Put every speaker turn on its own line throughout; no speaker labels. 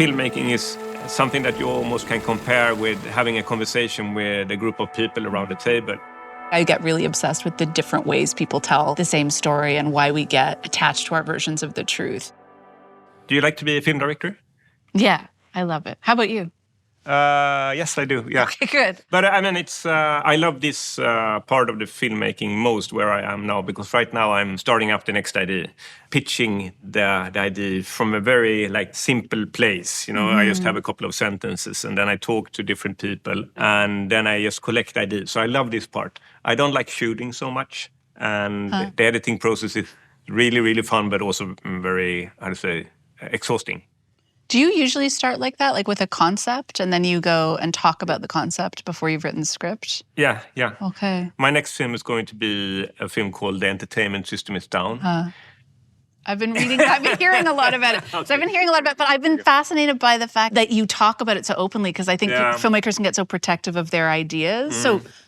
filmmaking is something that you almost can compare with having a conversation with a group of people around the table.
I get really obsessed with the different ways people tell the same story and why we get attached to our versions of the truth.
Do you like to be a film director?
Yeah, I love it. How about you?
Yes, I do. Yeah.
Okay, good.
But I mean, it's I love this part of the filmmaking most where I am now, because right now I'm starting up the next idea, pitching the idea from a very simple place. You know, I just have a couple of sentences and then I talk to different people and then I just collect ideas. So I love this part. I don't like shooting so much, and the editing process is really, really fun, but also very, exhausting.
Do you usually start like that, like with a concept, and then you go and talk about the concept before you've written the script?
Yeah.
Okay.
My next film is going to be a film called The Entertainment System is Down.
I've been hearing a lot about it. Okay. So I've been hearing a lot about it, but I've been fascinated by the fact that you talk about it so openly, because I think filmmakers can get so protective of their ideas.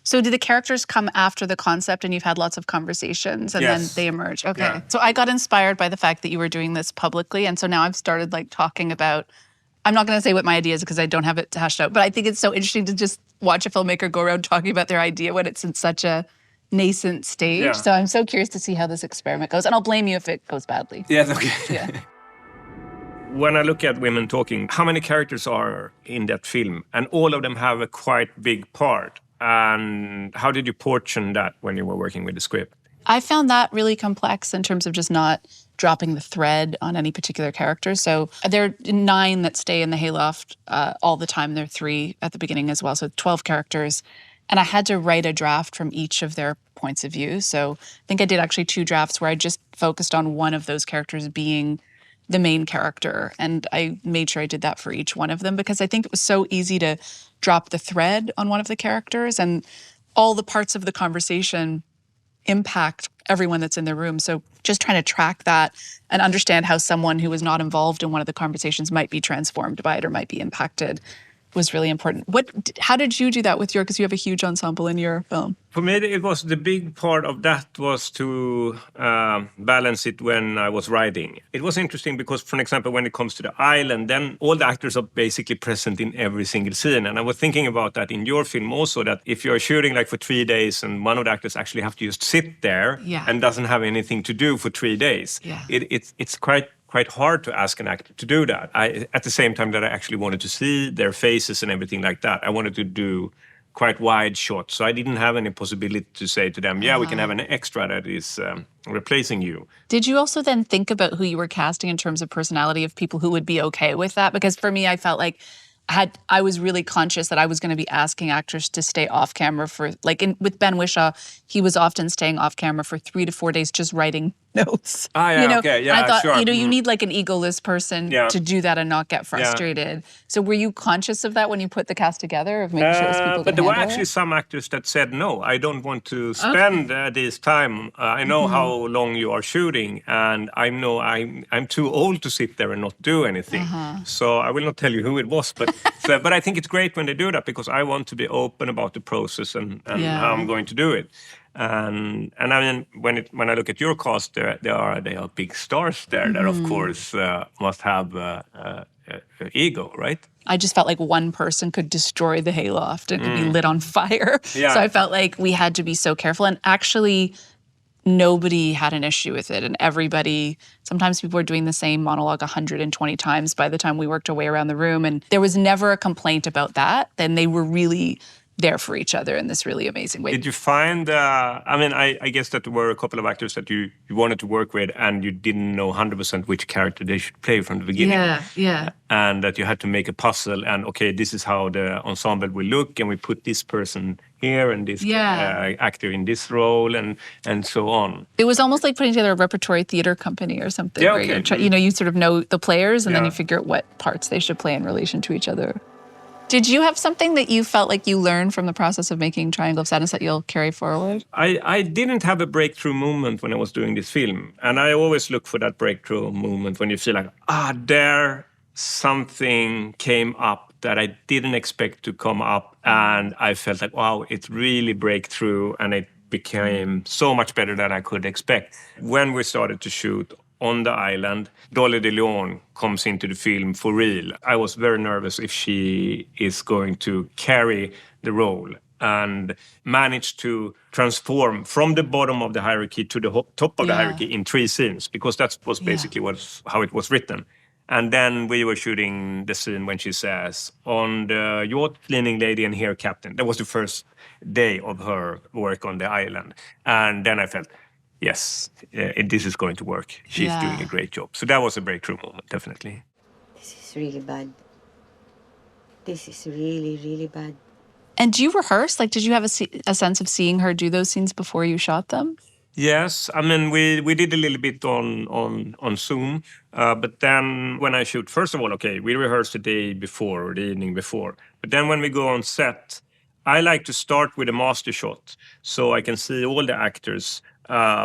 So do the characters come after the concept and you've had lots of conversations and then they emerge? Okay. Yeah. So I got inspired by the fact that you were doing this publicly. And so now I've started talking about, I'm not going to say what my idea is because I don't have it hashed out, but I think it's so interesting to just watch a filmmaker go around talking about their idea when it's in such a nascent stage. Yeah. So I'm so curious to see how this experiment goes. And I'll blame you if it goes badly.
Yes, okay.
Yeah.
When I look at women talking, how many characters are in that film? And all of them have a quite big part. And how did you portion that when you were working with the script?
I found that really complex in terms of just not dropping the thread on any particular character. So there are 9 that stay in the hayloft all the time. There are 3 at the beginning as well. So 12 characters. And I had to write a draft from each of their points of view. So I think I did actually 2 drafts where I just focused on one of those characters being the main character. And I made sure I did that for each one of them because I think it was so easy to drop the thread on one of the characters, and all the parts of the conversation impact everyone that's in the room. So just trying to track that and understand how someone who was not involved in one of the conversations might be transformed by it or might be impacted was really important. How did you do that with because you have a huge ensemble in your film?
For me, it was the big part of that was to balance it when I was writing. It was interesting because, for example, when it comes to the island, then all the actors are basically present in every single scene. And I was thinking about that in your film also, that if you're shooting for 3 days and one of the actors actually have to just sit there and doesn't have anything to do for 3 days, it's quite hard to ask an actor to do that. At the same time that I actually wanted to see their faces and everything like that, I wanted to do quite wide shots. So I didn't have any possibility to say to them, we can have an extra that is replacing you.
Did you also then think about who you were casting in terms of personality of people who would be okay with that? Because for me, I felt like I was really conscious that I was going to be asking actors to stay off camera for, with Ben Whishaw, he was often staying off camera for 3 to 4 days just writing notes.
Okay, yeah,
I thought,
sure.
You need an egoless person to do that and not get frustrated. Yeah. So were you conscious of that when you put the cast together, of making sure those people
But there were actually some actors that said, no, I don't want to spend this time. I know how long you are shooting, and I know I'm too old to sit there and not do anything. So I will not tell you who it was, but but I think it's great when they do that because I want to be open about the process and how I'm going to do it. And I mean, when I look at your cast, they are big stars there that, of course, must have ego, right?
I just felt like one person could destroy the hayloft. It could be lit on fire.
Yeah.
So I felt like we had to be so careful. And actually, nobody had an issue with it. And everybody, sometimes people were doing the same monologue 120 times by the time we worked our way around the room. And there was never a complaint about that. Then they were really there for each other in this really amazing way.
Did you find, I guess that there were a couple of actors that you wanted to work with and you didn't know 100% which character they should play from the beginning.
Yeah.
And that you had to make a puzzle and, okay, this is how the ensemble will look and we put this person here and this actor in this role and so on.
It was almost like putting together a repertory theater company or something where you sort of know the players and then you figure out what parts they should play in relation to each other. Did you have something that you felt like you learned from the process of making Triangle of Sadness that you'll carry forward?
I didn't have a breakthrough moment when I was doing this film. And I always look for that breakthrough moment when you feel like, there something came up that I didn't expect to come up. And I felt like, wow, it really breakthrough and it became so much better than I could expect. When we started to shoot on the island. Dolly de Leon comes into the film for real. I was very nervous if she is going to carry the role and manage to transform from the bottom of the hierarchy to the top of the hierarchy in 3 scenes, because that was basically how it was written. And then we were shooting the scene when she says, on the yacht, cleaning lady and here, captain. That was the first day of her work on the island. And then I felt, yes, this is going to work. She's doing a great job. So that was a breakthrough moment, definitely.
This is really bad. This is really, really bad.
And do you rehearse? Like, did you have a sense of seeing her do those scenes before you shot them?
Yes, I mean, we did a little bit on Zoom, but then when I shoot, first of all, okay, we rehearse the day before or the evening before. But then when we go on set, I like to start with a master shot so I can see all the actors,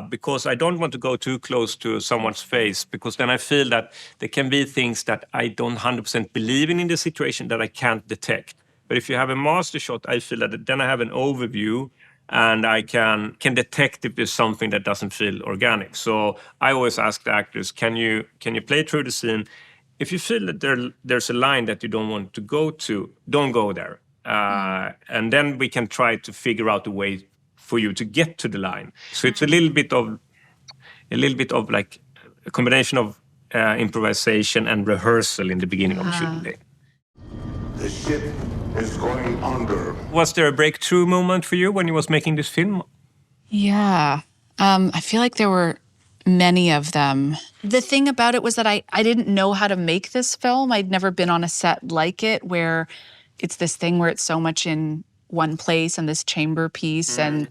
because I don't want to go too close to someone's face, because then I feel that there can be things that I don't 100% believe in the situation that I can't detect. But if you have a master shot, I feel that then I have an overview and I can detect if there's something that doesn't feel organic. So I always ask the actors, can you play through the scene? If you feel that there's a line that you don't want to go to, don't go there. And then we can try to figure out a way for you to get to the line. So it's a little bit of like a combination of improvisation and rehearsal in the beginning of the shooting day.
The ship is going under.
Was there a breakthrough moment for you when you was making this film?
Yeah. I feel like there were many of them. The thing about it was that I didn't know how to make this film. I'd never been on a set like it, where it's this thing where it's so much in one place and this chamber piece and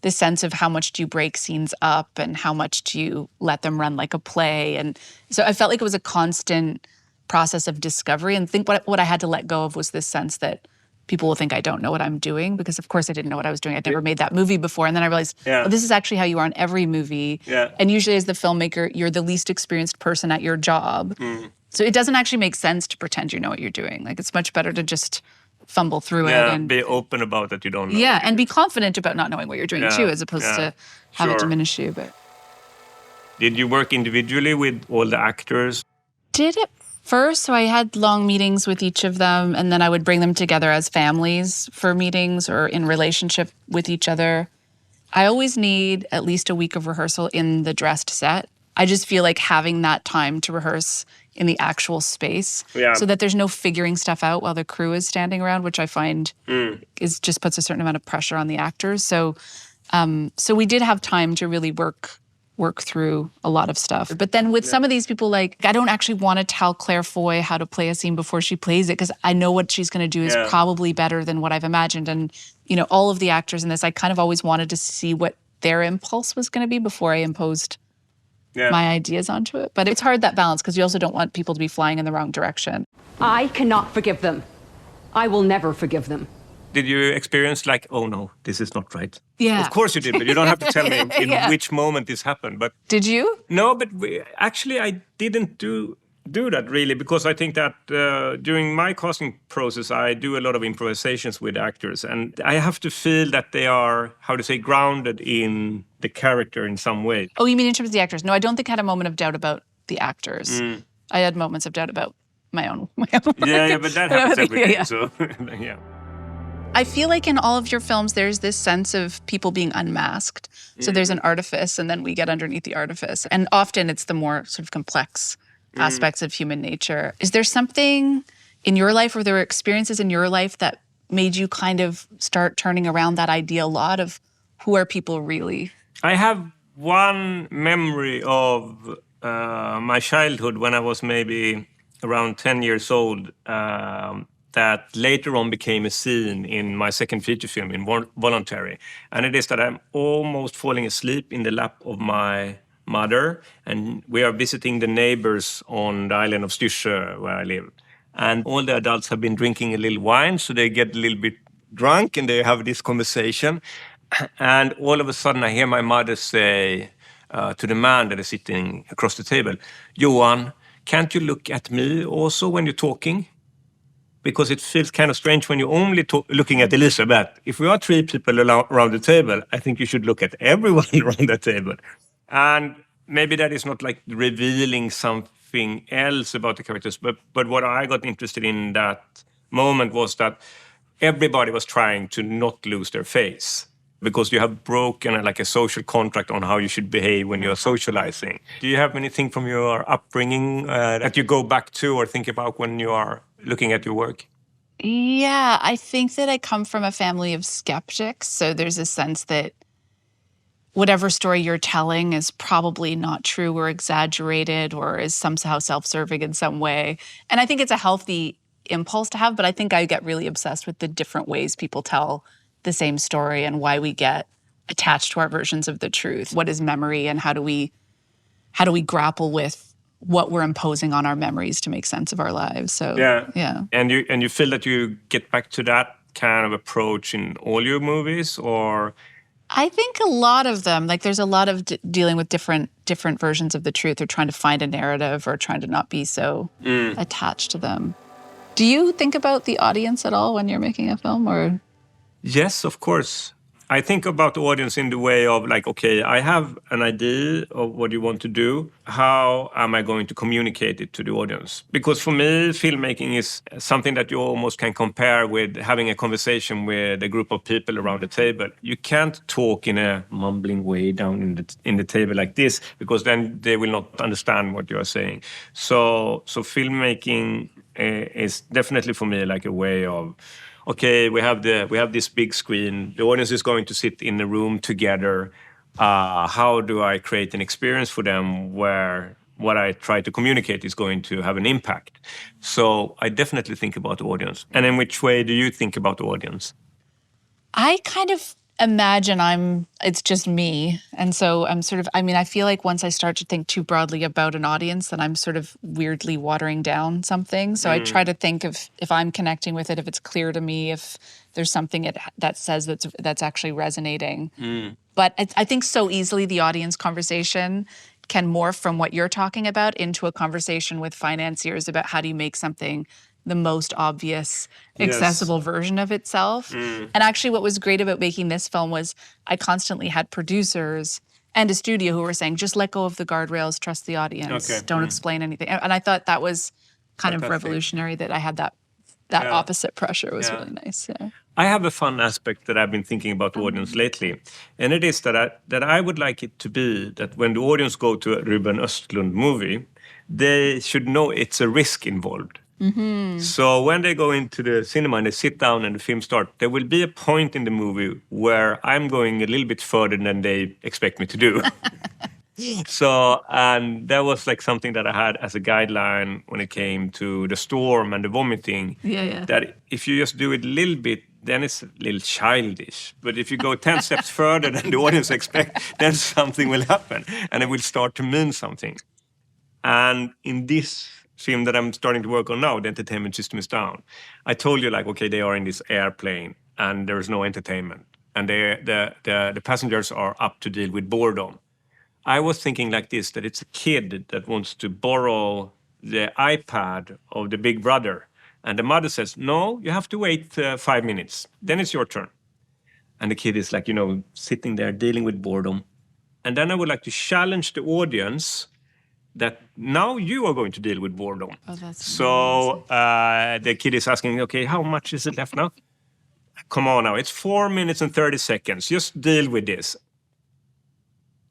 this sense of how much do you break scenes up and how much do you let them run like a play. And so I felt like it was a constant process of discovery, and think what I had to let go of was this sense that people will think I don't know what I'm doing, because of course I didn't know what I was doing. I'd never made that movie before. And then I realized, well, this is actually how you are in every movie. And usually as the filmmaker, you're the least experienced person at your job. So it doesn't actually make sense to pretend you know what you're doing. Like, it's much better to just fumble through it and
be open about that you don't know.
Yeah, and be confident about not knowing what you're doing too, as opposed to have it diminish you. But
did you work individually with all the actors?
Did it first. So I had long meetings with each of them, and then I would bring them together as families for meetings or in relationship with each other. I always need at least a week of rehearsal in the dressed set. I just feel like having that time to rehearse in the actual space so that there's no figuring stuff out while the crew is standing around, which I find is just puts a certain amount of pressure on the actors. So we did have time to really work through a lot of stuff. But then with some of these people, like, I don't actually want to tell Claire Foy how to play a scene before she plays it, because I know what she's going to do is probably better than what I've imagined. And, you know, all of the actors in this, I kind of always wanted to see what their impulse was going to be before I imposed my ideas onto it. But it's hard, that balance, because you also don't want people to be flying in the wrong direction.
I cannot forgive them. I will never forgive them.
Did you experience like, oh no, this is not right?
Yeah.
Of course you did, but you don't have to tell me in which moment this happened. But
did you?
No, but actually I didn't do that really, because I think that during my casting process, I do a lot of improvisations with actors, and I have to feel that they are, how to say, grounded in the character in some way.
Oh, you mean in terms of the actors? No, I don't think I had a moment of doubt about the actors. I had moments of doubt about my own
Yeah, but that happens every day. So, yeah.
I feel like in all of your films, there's this sense of people being unmasked. So there's an artifice, and then we get underneath the artifice. And often it's the more sort of complex aspects of human nature. Is there something in your life, or there were experiences in your life that made you kind of start turning around that idea a lot of who are people really?
I have one memory of my childhood when I was maybe around 10 years old, that later on became a scene in my second feature film, in Voluntary. And it is that I'm almost falling asleep in the lap of my mother, and we are visiting the neighbors on the island of Styrsö, where I live. And all the adults have been drinking a little wine, so they get a little bit drunk and they have this conversation. And all of a sudden I hear my mother say to the man that is sitting across the table, "Johan, can't you look at me also when you're talking? Because it feels kind of strange when you're only looking at Elizabeth. If we are 3 people around the table, I think you should look at everyone around the table." And maybe that is not like revealing something else about the characters, but what I got interested in that moment was that everybody was trying to not lose their face because you have broken like a social contract on how you should behave when you're socializing. Do you have anything from your upbringing that you go back to or think about when you are looking at your work?
Yeah, I think that I come from a family of skeptics. So there's a sense that whatever story you're telling is probably not true or exaggerated or is somehow self-serving in some way. And I think it's a healthy impulse to have, but I think I get really obsessed with the different ways people tell the same story and why we get attached to our versions of the truth. What is memory and how do we grapple with what we're imposing on our memories to make sense of our lives? So yeah.
And you feel that you get back to that kind of approach in all your movies, or?
I think a lot of them, like there's a lot of dealing with different versions of the truth or trying to find a narrative or trying to not be so attached to them. Do you think about the audience at all when you're making a film, or?
Yes, of course. I think about the audience in the way of like, okay, I have an idea of what you want to do. How am I going to communicate it to the audience? Because for me, filmmaking is something that you almost can compare with having a conversation with a group of people around the table. You can't talk in a mumbling way down in the table like this, because then they will not understand what you are saying. So filmmaking is definitely for me like a way of, okay, we have this big screen. The audience is going to sit in a room together. How do I create an experience for them where what I try to communicate is going to have an impact? So I definitely think about the audience. And in which way do you think about the audience?
I kind of imagine it's just me. And so I feel like once I start to think too broadly about an audience, then I'm sort of weirdly watering down something. So I try to think of if I'm connecting with it, if it's clear to me, if there's something that says that's actually resonating. But I think so easily the audience conversation can morph from what you're talking about into a conversation with financiers about how do you make something the most obvious, accessible version of itself. And actually what was great about making this film was I constantly had producers and a studio who were saying, just let go of the guardrails, trust the audience, don't explain anything. And I thought that was kind of revolutionary that I had that opposite pressure. It was really nice. Yeah.
I have a fun aspect that I've been thinking about the audience lately. And it is that I would like it to be that when the audience go to a Ruben Östlund movie, they should know it's a risk involved. So when they go into the cinema and they sit down and the film starts, there will be a point in the movie where I'm going a little bit further than they expect me to do. So, and that was like something that I had as a guideline when it came to the storm and the vomiting.
Yeah.
That if you just do it a little bit, then it's a little childish. But if you go 10 steps further than the audience expect, then something will happen and it will start to mean something. And in this film that I'm starting to work on now, the entertainment system is down. I told you, like, okay, they are in this airplane and there is no entertainment. And the passengers are up to deal with boredom. I was thinking like this, that it's a kid that wants to borrow the iPad of the big brother. And the mother says, no, you have to wait 5 minutes. Then it's your turn. And the kid is like, sitting there dealing with boredom. And then I would like to challenge the audience that now you are going to deal with boredom.
Oh, that's
so the kid is asking, okay, how much is it left now? Come on now, it's 4 minutes and 30 seconds. Just deal with this.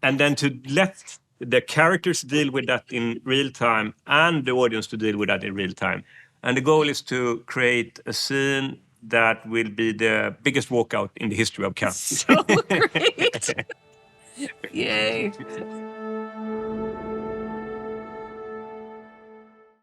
And then to let the characters deal with that in real time and the audience to deal with that in real time. And the goal is to create a scene that will be the biggest walkout in the history of cats.
So great. Yay.